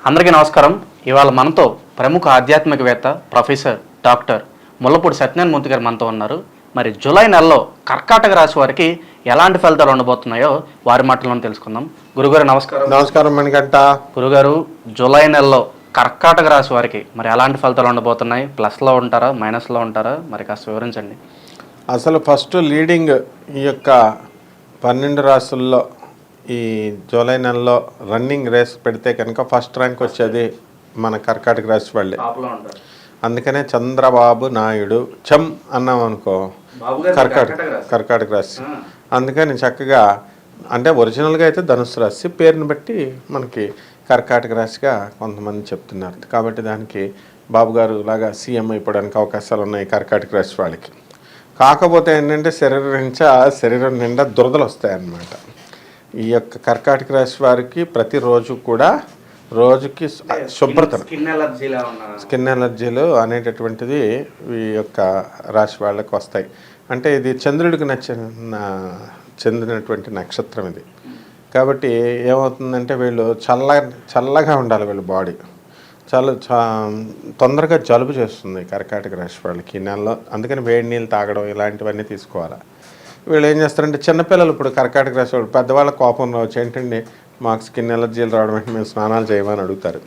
అందరికీ నమస్కారం. ఇవాళ మనతో ప్రముఖ ఆధ్యాత్మికవేత్త ప్రొఫెసర్ డాక్టర్ ముల్లపూడి సత్యనారాయణ మూర్తి గారు మనతో ఉన్నారు. మరి జూలై నెలలో కర్కాటక రాశి వారికి ఎలాంటి ఫలితాలు ఉండబోతున్నాయో వారి మాటల్లో తెలుసుకుందాం. గురుగారు నమస్కారం. నమస్కారం మణికంఠ. గురుగారు, జూలై నెలలో కర్కాటక రాశి వారికి మరి ఎలాంటి ఫలితాలు ఉండబోతున్నాయి? ప్లస్లో ఉంటారా, మైనస్లో ఉంటారా? మరి కాస్త వివరించండి. అసలు ఫస్ట్ లీడింగ్ ఈ యొక్క 12 రాశుల్లో ఈ జూలై నెలలో రన్నింగ్ రేస్ పెడితే కనుక ఫస్ట్ ర్యాంక్ వచ్చేది మన కర్కాటక రాశి వాళ్ళే. అందుకనే చంద్రబాబు నాయుడు చం అన్నాం అనుకో, కర్కాటక రాశి. అందుకని చక్కగా అంటే ఒరిజినల్గా అయితే ధనుసు రాశి, పేరుని బట్టి మనకి కర్కాటక రాశిగా కొంతమంది చెప్తున్నారు. కాబట్టి దానికి బాబు గారు లాగా సీఎం అయిపోవడానికి అవకాశాలు ఉన్నాయి కర్కాటక రాశి వాళ్ళకి. కాకపోతే ఏంటంటే శరీరం నిండా దురదలు వస్తాయన్నమాట. ఈ యొక్క కర్కాటక రాశి వారికి ప్రతిరోజు కూడా రోజుకి శుభ్రత, స్కిన్ ఎలర్జీలు అనేటటువంటిది ఈ యొక్క రాశి వాళ్ళకి వస్తాయి. అంటే ఇది చంద్రుడికి చెందినటువంటి నక్షత్రం ఇది. కాబట్టి ఏమవుతుందంటే వీళ్ళు చల్లగా ఉండాలి, వీళ్ళ బాడీ తొందరగా జలుబు చేస్తుంది కర్కాటక రాశి వాళ్ళకి ఈ నెలలో. అందుకని వేడి నీళ్ళు తాగడం ఇలాంటివన్నీ తీసుకోవాలి. వీళ్ళు ఏం చేస్తారంటే చిన్నపిల్లలు ఇప్పుడు కర్కాటక రాశి వాళ్ళు పెద్దవాళ్ళ కోపం రావచ్చు, ఏంటండి మాకు స్కిన్ ఎలర్జీలు రావడం అంటే మేము స్నానాలు చేయమని అడుగుతారు.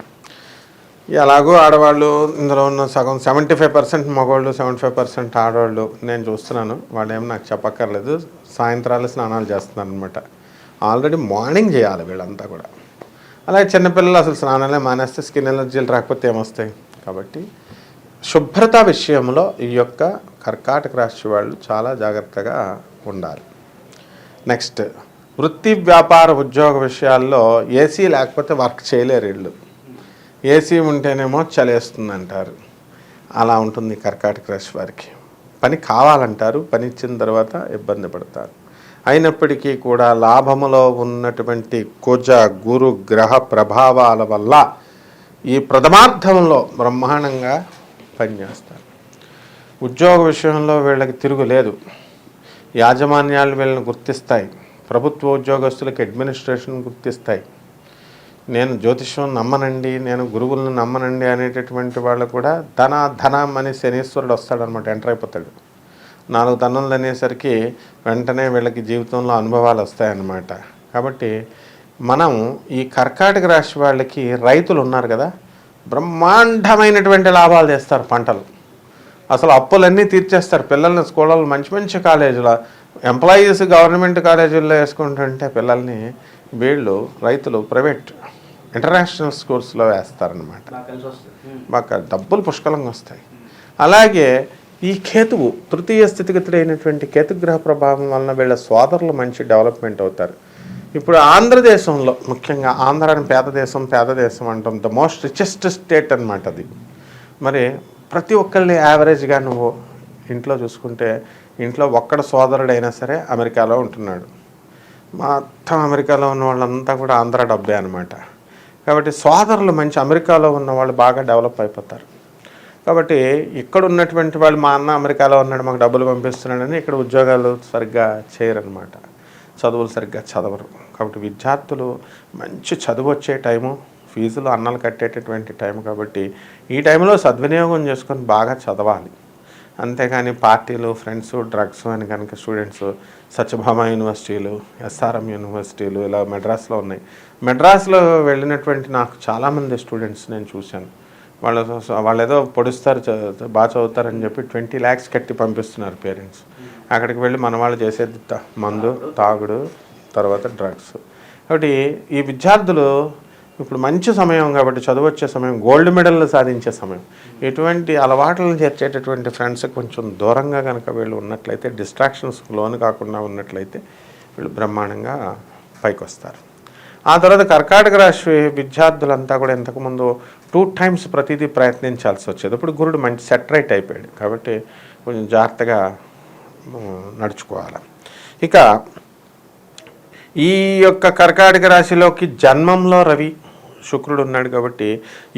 ఎలాగో ఆడవాళ్ళు ఇందులో ఉన్న సగం 75% మగవాళ్ళు 75% ఆడవాళ్ళు నేను చూస్తున్నాను. వాళ్ళు ఏమో నాకు చెప్పక్కర్లేదు, సాయంత్రాలు స్నానాలు చేస్తున్నారు అనమాట. ఆల్రెడీ మార్నింగ్ చేయాలి వీళ్ళంతా కూడా. అలాగే చిన్నపిల్లలు అసలు స్నానాలే మానేస్తే స్కిన్ ఎలర్జీలు రాకపోతే ఏమొస్తాయి. కాబట్టి శుభ్రత విషయంలో ఈ యొక్క కర్కాటక రాశి వాళ్ళు చాలా జాగ్రత్తగా ఉండాలి. నెక్స్ట్, వృత్తి వ్యాపార ఉద్యోగ విషయాల్లో ఏసీ లేకపోతే వర్క్ చేయలేరు వీళ్ళు. ఏసీ ఉంటేనేమో చలేస్తుంది అంటారు, అలా ఉంటుంది కర్కాటక రాశి వారికి. పని కావాలంటారు, పని ఇచ్చిన తర్వాత ఇబ్బంది పడతారు. అయినప్పటికీ కూడా లాభములో ఉన్నటువంటి కుజ గురు గ్రహ ప్రభావాల వల్ల ఈ ప్రథమార్థంలో బ్రహ్మాండంగా పనిచేస్తారు. ఉద్యోగ విషయంలో వీళ్ళకి తిరుగులేదు. యాజమాన్యాలు వీళ్ళని గుర్తిస్తాయి. ప్రభుత్వ ఉద్యోగస్తులకి అడ్మినిస్ట్రేషన్ గుర్తిస్తాయి. నేను జ్యోతిష్యం నమ్మనండి, నేను గురువులను నమ్మనండి అనేటటువంటి వాళ్ళు కూడా ధనం అని శనీశ్వరుడు వస్తాడనమాట, ఎంటర్ అయిపోతాడు. 4 తన్నులు అనేసరికి వెంటనే వీళ్ళకి జీవితంలో అనుభవాలు వస్తాయన్నమాట. కాబట్టి మనం ఈ కర్కాటక రాశి వాళ్ళకి రైతులు ఉన్నారు కదా, బ్రహ్మాండమైనటువంటి లాభాలు చేస్తారు. పంటలు అసలు అప్పులన్నీ తీర్చేస్తారు. పిల్లల్ని స్కూళ్ళలో మంచి మంచి కాలేజీలో ఎంప్లాయీస్ గవర్నమెంట్ కాలేజీల్లో వేసుకుంటుంటే పిల్లల్ని వీళ్ళు రైతులు ప్రైవేట్ ఇంటర్నేషనల్ స్కూల్స్లో వేస్తారనమాట. బాగా డబ్బులు పుష్కలంగా వస్తాయి. అలాగే ఈ కేతువు తృతీయ స్థితిగతుడైనటువంటి కేతుగ్రహ ప్రభావం వలన వీళ్ళ సోదరులు మంచి డెవలప్మెంట్ అవుతారు. ఇప్పుడు ఆంధ్రదేశంలో ముఖ్యంగా, ఆంధ్ర అని పేద దేశం అంటాం, ద మోస్ట్ రిచెస్ట్ స్టేట్ అనమాట అది. మరి ప్రతి ఒక్కరిని యావరేజ్గా నువ్వు ఇంట్లో చూసుకుంటే ఇంట్లో ఒక్కడ సోదరుడైనా సరే అమెరికాలో ఉంటున్నాడు. మొత్తం అమెరికాలో ఉన్న వాళ్ళంతా కూడా ఆంధ్ర డబ్బే అనమాట. కాబట్టి సోదరులు మంచి అమెరికాలో ఉన్న వాళ్ళు బాగా డెవలప్ అయిపోతారు. కాబట్టి ఇక్కడ ఉన్నటువంటి వాళ్ళు మా అన్న అమెరికాలో ఉన్నాడు మాకు డబ్బులు పంపిస్తున్నాడని ఇక్కడ ఉద్యోగాలు సరిగ్గా చేయరనమాట, చదువులు సరిగ్గా చదవరు. కాబట్టి విద్యార్థులు మంచి చదువు వచ్చే టైము, ఫీజులు అన్నలు కట్టేటటువంటి టైం. కాబట్టి ఈ టైంలో సద్వినియోగం చేసుకొని బాగా చదవాలి. అంతేగాని పార్టీలు, ఫ్రెండ్స్, డ్రగ్స్ అని కనుక స్టూడెంట్స్ సత్యభామ యూనివర్సిటీలు, ఎస్ఆర్ఎం యూనివర్సిటీలు ఇలా మెడ్రాస్లో ఉన్నాయి. మెడ్రాస్లో వెళ్ళినటువంటి నాకు చాలామంది స్టూడెంట్స్ నేను చూశాను. వాళ్ళు ఏదో పొడుస్తారు, బాగా చదువుతారని చెప్పి 20 lakhs కట్టి పంపిస్తున్నారు పేరెంట్స్. అక్కడికి వెళ్ళి మన వాళ్ళు చేసేది మందు, తాగుడు, తర్వాత డ్రగ్స్. కాబట్టి ఈ విద్యార్థులు ఇప్పుడు మంచి సమయం కాబట్టి, చదువు వచ్చే సమయం, గోల్డ్ మెడల్లు సాధించే సమయం. ఇటువంటి అలవాట్లను చేర్చేటటువంటి ఫ్రెండ్స్ కొంచెం దూరంగా కనుక వీళ్ళు ఉన్నట్లయితే, డిస్ట్రాక్షన్స్ లోను కాకుండా ఉన్నట్లయితే వీళ్ళు బ్రహ్మాండంగా పైకి వస్తారు. ఆ తర్వాత కర్కాటక రాశి విద్యార్థులంతా కూడా ఇంతకుముందు 2 times ప్రతిదీ ప్రయత్నించాల్సి వచ్చేది. ఇప్పుడు గురుడు మంచి సెటరైట్ అయిపోయాడు కాబట్టి కొంచెం జాగ్రత్తగా నడుచుకోవాలి. ఇక ఈ యొక్క కర్కాటక రాశిలోకి జన్మంలో రవి శుక్రుడు ఉన్నాడు కాబట్టి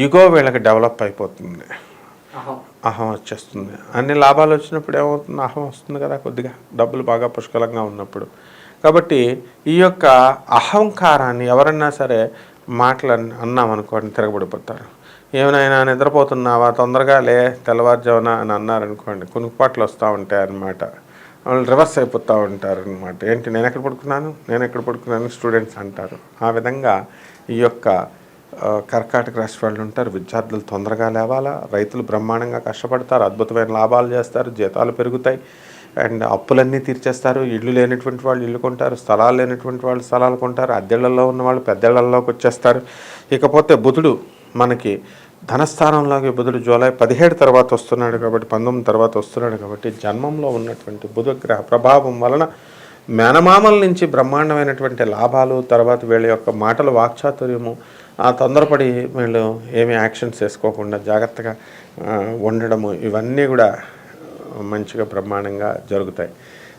ఇగో వీళ్ళకి డెవలప్ అయిపోతుంది, అహం వచ్చేస్తుంది. అన్ని లాభాలు వచ్చినప్పుడు ఏమవుతుంది, అహం వస్తుంది కదా, కొద్దిగా డబ్బులు బాగా పుష్కలంగా ఉన్నప్పుడు. కాబట్టి ఈ యొక్క అహంకారాన్ని ఎవరన్నా సరే మాటలు అన్నామనుకోండి తిరగబడిపోతారు. ఏమైనా నిద్రపోతున్నావా, తొందరగా లే, తెల్లవారుజామున అని అన్నారనుకోండి కునుకుపాట్లు వస్తూ ఉంటాయి అన్నమాట. వాళ్ళు రివర్స్ అయిపోతూ ఉంటారు అనమాట. ఏంటి నేను ఎక్కడ పడుకున్నాను స్టూడెంట్స్ అంటారు. ఆ విధంగా ఈ యొక్క కర్కాటక రాశి వాళ్ళు ఉంటారు. విద్యార్థులు తొందరగా లేవాలా, రైతులు బ్రహ్మాండంగా కష్టపడతారు, అద్భుతమైన లాభాలు చేస్తారు, జీతాలు పెరుగుతాయి, అండ్ అప్పులన్నీ తీర్చేస్తారు. ఇల్లు లేనటువంటి వాళ్ళు ఇల్లు కొంటారు, స్థలాలు లేనటువంటి వాళ్ళు స్థలాలు కొంటారు, అద్దెళ్లలో ఉన్న వాళ్ళు పెద్దళ్లలోకి వచ్చేస్తారు. ఇకపోతే బుధుడు మనకి ధనస్థానంలోకి బుధుడు జూలై 17 తర్వాత వస్తున్నాడు కాబట్టి 19 తర్వాత వస్తున్నాడు కాబట్టి జన్మంలో ఉన్నటువంటి బుధ గ్రహ ప్రభావం వలన మేనమామల నుంచి బ్రహ్మాండమైనటువంటి లాభాలు, తర్వాత వీళ్ళ యొక్క మాటల వాక్చాతుర్యము, ఆ తొందరపడి వీళ్ళు ఏమీ యాక్షన్స్ వేసుకోకుండా జాగ్రత్తగా ఉండడము, ఇవన్నీ కూడా మంచిగా బ్రహ్మాండంగా జరుగుతాయి.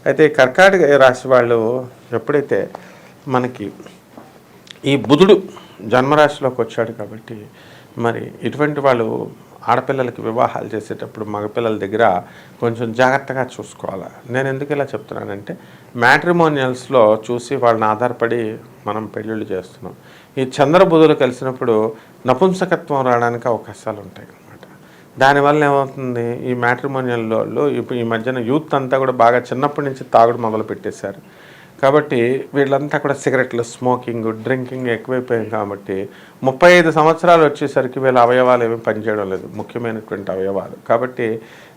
అయితే కర్కాటక రాశి వాళ్ళు ఎప్పుడైతే మనకి ఈ బుధుడు జన్మరాశిలోకి వచ్చాడు కాబట్టి మరి ఇటువంటి వాళ్ళు ఆడపిల్లలకి వివాహాలు చేసేటప్పుడు మగపిల్లల దగ్గర కొంచెం జాగ్రత్తగా చూసుకోవాలి. నేను ఎందుకు ఇలా చెప్తున్నానంటే మ్యాట్రిమోనియల్స్లో చూసి వాళ్ళని ఆధారపడి మనం పెళ్ళిళ్ళు చేస్తున్నాం. ఈ చంద్రబుధులు కలిసినప్పుడు నపుంసకత్వం రావడానికి అవకాశాలు ఉంటాయి అన్నమాట. దానివల్ల ఏమవుతుంది, ఈ మ్యాట్రిమోనియల్లో ఇప్పుడు ఈ మధ్యన యూత్ అంతా కూడా బాగా చిన్నప్పటి నుంచి తాగుడు మొదలు పెట్టేశారు. కాబట్టి వీళ్ళంతా కూడా సిగరెట్లు, స్మోకింగ్, డ్రింకింగ్ ఎక్కువైపోయింది. కాబట్టి 35 సంవత్సరాలు వచ్చేసరికి వీళ్ళ అవయవాలు ఏమీ పనిచేయడం లేదు, ముఖ్యమైనటువంటి అవయవాలు. కాబట్టి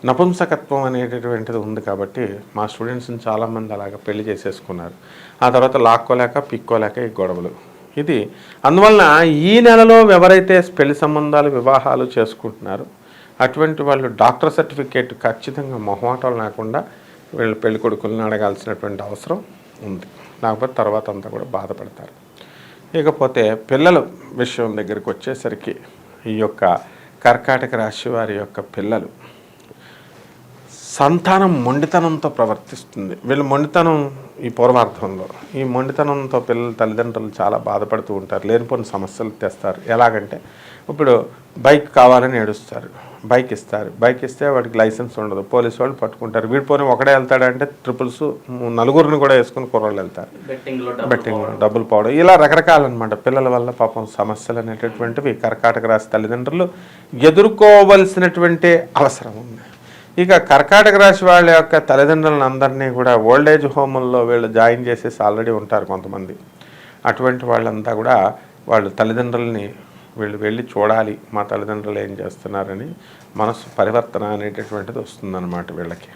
నపుంసకత్వం అనేటటువంటిది ఉంది. కాబట్టి మా స్టూడెంట్స్ని చాలామంది అలాగ పెళ్లి చేసేసుకున్నారు. ఆ తర్వాత లాక్కోలేక పిక్కోలేక ఈ గొడవలు. ఇది అందువలన ఈ నెలలో ఎవరైతే పెళ్లి సంబంధాలు వివాహాలు చేసుకుంటున్నారో అటువంటి వాళ్ళు డాక్టర్ సర్టిఫికేట్ ఖచ్చితంగా మొహమాటం లేకుండా వీళ్ళు పెళ్లి కొడుకులను అడగాల్సినటువంటి అవసరం ఉంది. లేకపోతే తర్వాత అంతా కూడా బాధపడతారు. ఇకపోతే పిల్లల విషయం దగ్గరికి వచ్చేసరికి ఈ యొక్క కర్కాటక రాశి వారి యొక్క పిల్లలు సంతానం మొండితనంతో ప్రవర్తిస్తుంది. వీళ్ళు మొండితనం ఈ పూర్వార్థంలో ఈ మొండితనంతో పిల్లల తల్లిదండ్రులు చాలా బాధపడుతూ ఉంటారు, లేనిపోని సమస్యలు తెస్తారు. ఎలాగంటే ఇప్పుడు బైక్ కావాలని ఏడుస్తారు, బైక్ ఇస్తారు, బైక్ ఇస్తే వాడికి లైసెన్స్ ఉండదు, పోలీసు వాళ్ళు పట్టుకుంటారు. వీడిపోని ఒకడే వెళ్తాడంటే ట్రిపుల్స్ నలుగురిని కూడా వేసుకుని కుర్రోళ్ళు వెళ్తారు, బెట్టింగ్లో డబ్బులు పోవడం, ఇలా రకరకాలన్నమాట. పిల్లల వల్ల పాపం సమస్యలు అనేటటువంటివి కర్కాటక రాశి తల్లిదండ్రులు ఎదుర్కోవలసినటువంటి అవసరం ఉంది. ఇక కర్కాటక రాశి వాళ్ళ యొక్క తల్లిదండ్రులను అందరినీ కూడా ఓల్డేజ్ హోముల్లో వీళ్ళు జాయిన్ చేసేసి ఆల్రెడీ ఉంటారు కొంతమంది. అటువంటి వాళ్ళంతా కూడా వాళ్ళు తల్లిదండ్రులని వీళ్ళు వెళ్ళి చూడాలి, మా తల్లిదండ్రులు ఏం చేస్తున్నారని మనసు పరివర్తన అనేటటువంటిది వస్తుందన్నమాట వీళ్ళకి.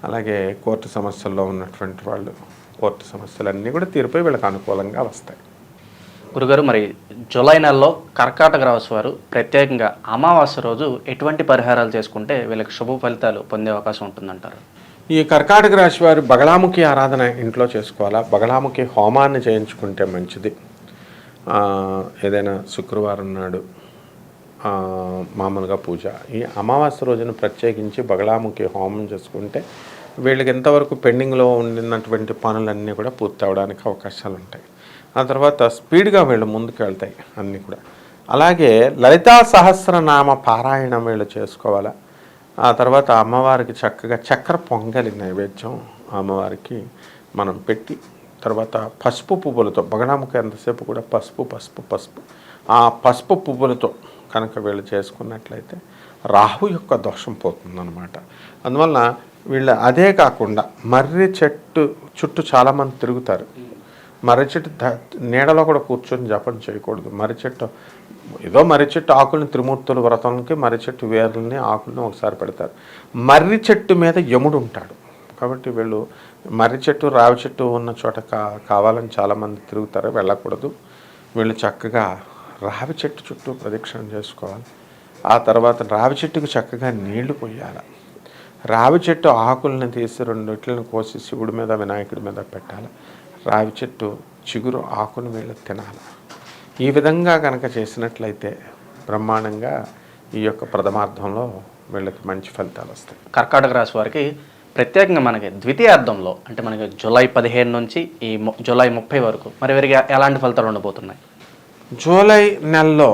అలాగే కోర్టు సమస్యల్లో ఉన్నటువంటి వాళ్ళు కోర్టు సమస్యలన్నీ కూడా తీరిపోయి వీళ్ళకి అనుకూలంగా వస్తాయి. గురుగారు, మరి జూలై నెలలో కర్కాటక రాశి వారు ప్రత్యేకంగా అమావాస్య రోజు ఎటువంటి పరిహారాలు చేసుకుంటే వీళ్ళకి శుభ ఫలితాలు పొందే అవకాశం ఉంటుందంటారు? ఈ కర్కాటక రాశి వారు బగళాముఖి ఆరాధన ఇంట్లో చేసుకోవాలా, బగళాముఖి హోమాన్ని చేయించుకుంటే మంచిది. ఏదైనా శుక్రవారం నాడు మామూలుగా పూజ, ఈ అమావాస్య రోజున ప్రత్యేకించి బగళాముఖి హోమం చేసుకుంటే వీళ్ళకి ఎంతవరకు పెండింగ్లో ఉండినటువంటి పనులన్నీ కూడా పూర్తి అవడానికి అవకాశాలు ఉంటాయి. ఆ తర్వాత స్పీడ్గా వీళ్ళు ముందుకు వెళ్తాయి అన్నీ కూడా. అలాగే లలితా సహస్రనామ పారాయణం వీళ్ళు చేసుకోవాలా. ఆ తర్వాత అమ్మవారికి చక్కగా చక్కెర పొంగలి నైవేద్యం అమ్మవారికి మనం పెట్టి, తర్వాత పసుపు పువ్వులతో బగళాముఖి ఎంతసేపు కూడా పసుపు ఆ పసుపు పువ్వులతో కనుక వీళ్ళు చేసుకున్నట్లయితే రాహు యొక్క దోషం పోతుందన్నమాట. అందువలన వీళ్ళు అదే కాకుండా మర్రి చెట్టు చుట్టూ చాలామంది తిరుగుతారు. మర్రి చెట్టు నీడలో కూడా కూర్చొని జపం చేయకూడదు. మర్రి చెట్టు ఆకుల్ని త్రిమూర్తుల వ్రతానికి మర్రి చెట్టు వేర్లని ఆకుల్ని ఒకసారి పెడతారు. మర్రి చెట్టు మీద యముడు ఉంటాడు కాబట్టి వీళ్ళు మర్రి చెట్టు రావి చెట్టు ఉన్న చోట కావాలని చాలామంది తిరుగుతారు, వెళ్ళకూడదు. వీళ్ళు చక్కగా రావి చెట్టు చుట్టూ ప్రదక్షిణ చేసుకోవాలి. ఆ తర్వాత రావి చెట్టుకు చక్కగా నీళ్లు పోయాలి. రావి చెట్టు ఆకుల్ని తీసి 2 ఇట్లను కోసి శివుడి మీద వినాయకుడి మీద పెట్టాలి. రావి చెట్టు చిగురు ఆకును వీళ్ళు తినాలి. ఈ విధంగా కనుక చేసినట్లయితే బ్రహ్మాండంగా ఈ యొక్క ప్రథమార్థంలో వీళ్ళకి మంచి ఫలితాలు వస్తాయి. కర్కాటక రాశి వారికి ప్రత్యేకంగా మనకి ద్వితీయార్థంలో అంటే మనకి జూలై 15 నుంచి ఈ జూలై 30 వరకు మరి వీరికి ఎలాంటి ఫలితాలు ఉండబోతున్నాయి? జూలై నెలలో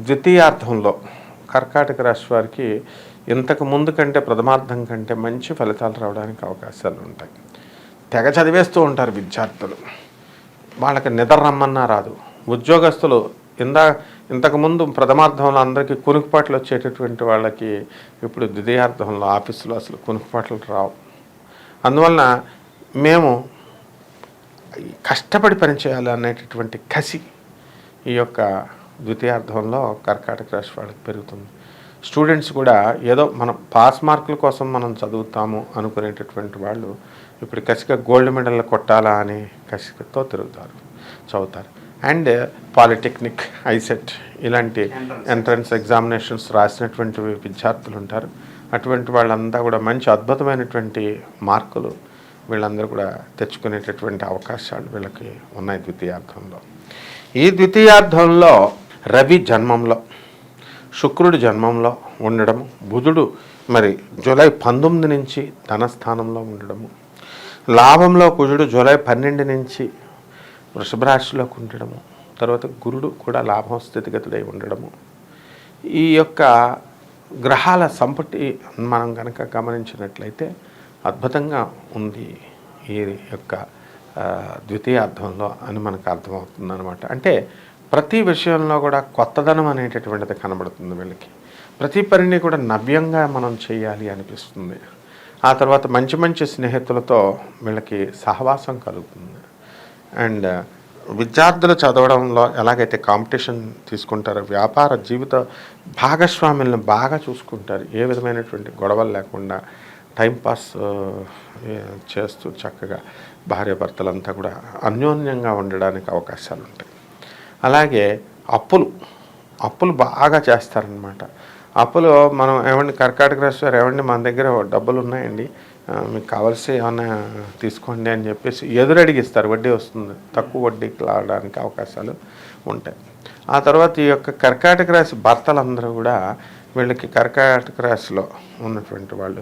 ద్వితీయార్థంలో కర్కాటక రాశి వారికి ఇంతకు ముందు కంటే ప్రథమార్థం కంటే మంచి ఫలితాలు రావడానికి అవకాశాలు ఉంటాయి. తెగ చదివేస్తూ ఉంటారు విద్యార్థులు, వాళ్ళకి నిద్ర రమ్మన్నా రాదు. ఉద్యోగస్తులు ఇంతకుముందు ప్రథమార్థంలో అందరికీ కునుకుపాట్లు వచ్చేటటువంటి వాళ్ళకి ఇప్పుడు ద్వితీయార్థంలో ఆఫీసులో అసలు కునుకుపాట్లు రావు. అందువలన మేము కష్టపడి పనిచేయాలి అనేటటువంటి కసి ఈ యొక్క ద్వితీయార్థంలో కర్కాటక రాశి వాళ్ళకి పెరుగుతుంది. స్టూడెంట్స్ కూడా ఏదో మనం పాస్ మార్కుల కోసం మనం చదువుతాము అనుకునేటటువంటి వాళ్ళు ఇప్పుడు కసిగా గోల్డ్ మెడల్ కొట్టాలా అని కసితో తిరుగుతారు, చదువుతారు. అండ్ పాలిటెక్నిక్, ఐసెట్ ఇలాంటి ఎంట్రన్స్ ఎగ్జామినేషన్స్ రాసినటువంటి విద్యార్థులు ఉంటారు. అటువంటి వాళ్ళంతా కూడా మంచి అద్భుతమైనటువంటి మార్కులు వీళ్ళందరూ కూడా తెచ్చుకునేటటువంటి అవకాశాలు వీళ్ళకి ఉన్నాయి ద్వితీయార్థంలో. ఈ ద్వితీయార్థంలో రవి జన్మంలో, శుక్రుడు జన్మంలో ఉండడము, బుధుడు మరి జూలై 19 నుంచి ధనస్థానంలో ఉండడము, లాభంలో కుజుడు జూలై 12 నుంచి వృషభ రాశిలోకి ఉండడము, తర్వాత గురుడు కూడా లాభం స్థితిగతుడై ఉండడము. ఈ యొక్క గ్రహాల సంపటి మనం కనుక గమనించినట్లయితే అద్భుతంగా ఉంది ఈ యొక్క ద్వితీయార్థంలో అని మనకు అర్థమవుతుంది అనమాట. అంటే ప్రతి విషయంలో కూడా కొత్తదనం అనేటటువంటిది కనబడుతుంది వీళ్ళకి. ప్రతి పనిని కూడా నవ్యంగా మనం చేయాలి అనిపిస్తుంది. ఆ తర్వాత మంచి మంచి స్నేహితులతో వీళ్ళకి సహవాసం కలుగుతుంది. అండ్ విద్యార్థులు చదవడంలో ఎలాగైతే కాంపిటీషన్ తీసుకుంటారో, వ్యాపార జీవిత భాగస్వాములను బాగా చూసుకుంటారు. ఏ విధమైనటువంటి గొడవలు లేకుండా టైంపాస్ చేస్తూ చక్కగా భార్యాభర్తలంతా కూడా అన్యోన్యంగా ఉండడానికి అవకాశాలు ఉంటాయి. అలాగే అప్పులు బాగా చేస్తారనమాట. అప్పులు మనం ఏమండి కర్కాటక రాశి వారు ఏమండి మన దగ్గర డబ్బులు ఉన్నాయండి, మీకు కావాల్సి ఏమన్నా తీసుకోండి అని చెప్పేసి ఎదురడిగిస్తారు. వడ్డీ వస్తుంది, తక్కువ వడ్డీకి రావడానికి అవకాశాలు ఉంటాయి. ఆ తర్వాత ఈ యొక్క కర్కాటక రాశి భర్తలందరూ కూడా వీళ్ళకి కర్కాటక రాశిలో ఉన్నటువంటి వాళ్ళు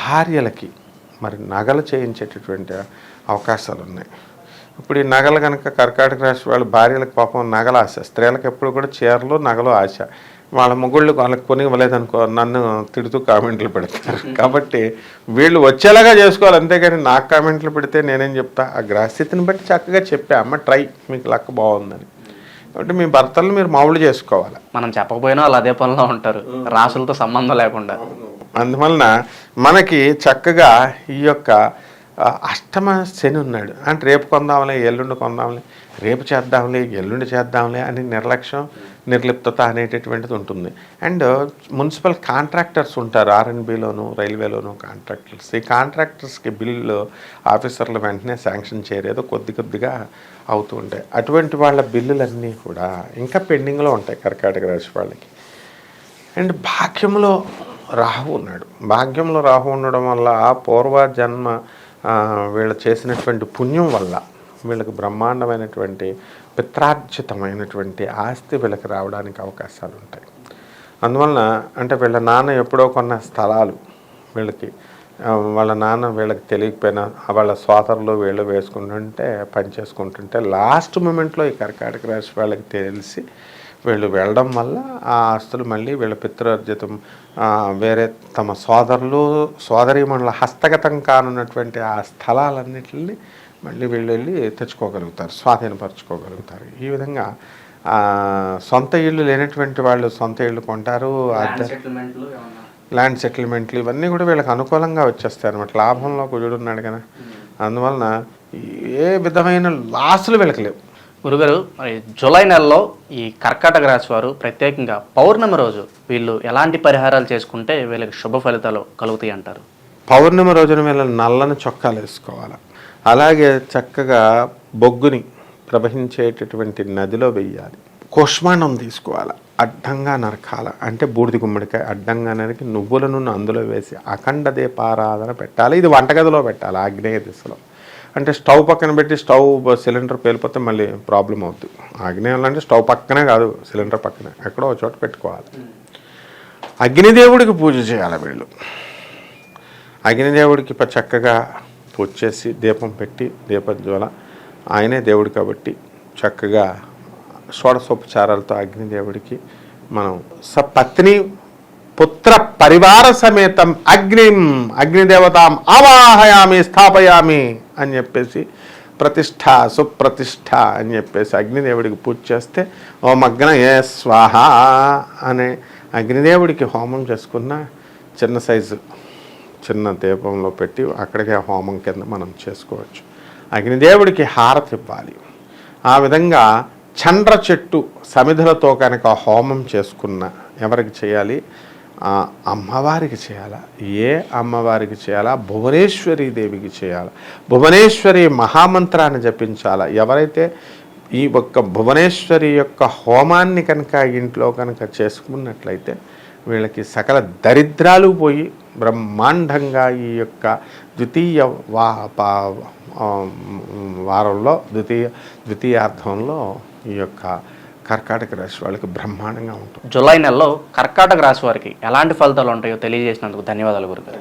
భార్యలకి మరి నగలు చేయించేటటువంటి అవకాశాలు ఉన్నాయి. ఇప్పుడు ఈ నగలు కనుక కర్కాటక రాశి వాళ్ళు భార్యలకు పాపం నగల ఆశ, స్త్రీలకు ఎప్పుడు కూడా చీరలు నగలు ఆశ. వాళ్ళ మొగుళ్ళు వాళ్ళకి కొని ఇవ్వలేదనుకో నన్ను తిడుతూ కామెంట్లు పెడతారు. కాబట్టి వీళ్ళు వచ్చేలాగా చేసుకోవాలి, అంతేగాని నాకు కామెంట్లు పెడితే నేనేం చెప్తా, ఆ గ్రహస్థితిని బట్టి చక్కగా చెప్పా, అమ్మ ట్రై, మీకు లక్ బాగుందని. కాబట్టి మీ భర్తలను మీరు మామూలు చేసుకోవాలి. మనం చెప్పకపోయినా వాళ్ళు అదే పనిలో ఉంటారు, రాసులతో సంబంధం లేకుండా. అందువలన మనకి చక్కగా ఈ యొక్క అష్టమ శని ఉన్నాడు అంటే రేపు కొందాంలే, ఎల్లుండి కొందాంలే, రేపు చేద్దాంలే, ఎల్లుండి చేద్దాంలే అని నిర్లక్ష్యం, నిర్లిప్తత అనేటటువంటిది ఉంటుంది. అండ్ మున్సిపల్ కాంట్రాక్టర్స్ ఉంటారు, ఆర్ఎండ్బిలోను రైల్వేలోను కాంట్రాక్టర్స్. ఈ కాంట్రాక్టర్స్కి బిల్లు ఆఫీసర్లు వెంటనే శాంక్షన్ చేయలేదు, కొద్దిగా అవుతూ ఉంటాయి. అటువంటి వాళ్ళ బిల్లులన్నీ కూడా ఇంకా పెండింగ్లో ఉంటాయి కర్కాటక రాశి వాళ్ళకి. అండ్ భాగ్యంలో రాహు ఉన్నాడు. భాగ్యంలో రాహు ఉండడం వల్ల పూర్వజన్మ వీళ్ళు చేసినటువంటి పుణ్యం వల్ల వీళ్ళకి బ్రహ్మాండమైనటువంటి పిత్రార్జితమైనటువంటి ఆస్తి వీళ్ళకి రావడానికి అవకాశాలు ఉంటాయి. అందువలన అంటే వీళ్ళ నాన్న ఎప్పుడో కొన్న స్థలాలు వీళ్ళకి, వాళ్ళ నాన్న వీళ్ళకి తెలియకపోయినా వాళ్ళ సోదరులు వీళ్ళు వేసుకుంటుంటే పని చేసుకుంటుంటే లాస్ట్ మూమెంట్లో ఈ కర్కాటక రాశి వాళ్ళకి తెలిసి వీళ్ళు వెళ్ళడం వల్ల ఆ ఆస్తులు మళ్ళీ వీళ్ళ పిత్రార్జితం వేరే తమ సోదరులు సోదరీమణుల హస్తగతం కానున్నటువంటి ఆ స్థలాలన్నింటినీ మళ్ళీ వీళ్ళు వెళ్ళి తెచ్చుకోగలుగుతారు, స్వాధీనపరచుకోగలుగుతారు. ఈ విధంగా సొంత ఇళ్ళు లేనటువంటి వాళ్ళు సొంత ఇళ్ళు కొంటారు. ల్యాండ్ సెటిల్మెంట్లు ఇవన్నీ కూడా వీళ్ళకి అనుకూలంగా వచ్చేస్తాయి అనమాట. లాభంలో కుజుడు ఉన్నాడు కదా, అందువలన ఏ విధమైన లాసులు వీళ్ళకి లేవు. గురుగారు, మరి జూలై నెలలో ఈ కర్కాటక రాశి వారు ప్రత్యేకంగా పౌర్ణమి రోజు వీళ్ళు ఎలాంటి పరిహారాలు చేసుకుంటే వీళ్ళకి శుభ ఫలితాలు కలుగుతాయి అంటారు? పౌర్ణమి రోజున వీళ్ళ నల్లని చొక్కాలు వేసుకోవాలి. అలాగే చక్కగా బొగ్గుని ప్రవహించేటటువంటి నదిలో వెయ్యాలి. కుష్మాండం తీసుకోవాలి, అడ్డంగా నరకాల అంటే బూడిది గుమ్మడికాయ అడ్డంగా నరికి నువ్వులను అందులో వేసి అఖండ దీపారాధన పెట్టాలి. ఇది వంటగదిలో పెట్టాలి, ఆగ్నేయ దిశలో. అంటే స్టవ్ పక్కన పెట్టి స్టవ్ సిలిండర్ పేలిపోతే మళ్ళీ ప్రాబ్లం అవుతుంది. ఆగ్నేయంలో అంటే స్టవ్ పక్కనే కాదు, సిలిండర్ పక్కనే ఎక్కడో ఒక చోట పెట్టుకోవాలి. అగ్నిదేవుడికి పూజ చేయాలి వీళ్ళు. అగ్నిదేవుడికి చక్కగా పూజ చేసి దీపం పెట్టి దీపజ్వాల, ఆయనే దేవుడు కాబట్టి చక్కగా షోడశోపచారాలతో అగ్నిదేవుడికి మనం సపత్ని పుత్ర పరివార సమేతం అగ్నిదేవతాం ఆవాహయామి స్థాపయామి అని చెప్పేసి ప్రతిష్ఠ సుప్రతిష్ఠ అని చెప్పేసి అగ్నిదేవుడికి పూజ చేస్తే ఓం అగ్నయే స్వాహ అనే అగ్నిదేవుడికి హోమం చేసుకున్న చిన్న సైజు చిన్న దీపంలో పెట్టి అక్కడికే హోమం కింద మనం చేసుకోవచ్చు. అగ్నిదేవుడికి హారతి ఇవ్వాలి. ఆ విధంగా చండ్ర చెట్టు సమిధులతో కనుక హోమం చేసుకున్న ఎవరికి చేయాలి? అమ్మవారికి చేయాలా? ఏ అమ్మవారికి చేయాలా? భువనేశ్వరీ దేవికి చేయాలా? భువనేశ్వరి మహామంత్రాన్ని జపించాలా? ఎవరైతే ఈ ఒక్క భువనేశ్వరి యొక్క హోమాన్ని కనుక ఇంట్లో కనుక చేసుకున్నట్లయితే వీళ్ళకి సకల దరిద్రాలు పోయి బ్రహ్మాండంగా ఈ యొక్క ద్వితీయ వారంలో ద్వితీయార్థంలో ఈ యొక్క కర్కాటక రాశి వాళ్ళకి బ్రహ్మాండంగా ఉంటుంది. జూలై నెలలో కర్కాటక రాశి వారికి ఎలాంటి ఫలితాలు ఉంటాయో తెలియజేసినందుకు ధన్యవాదాలు గురుగారు.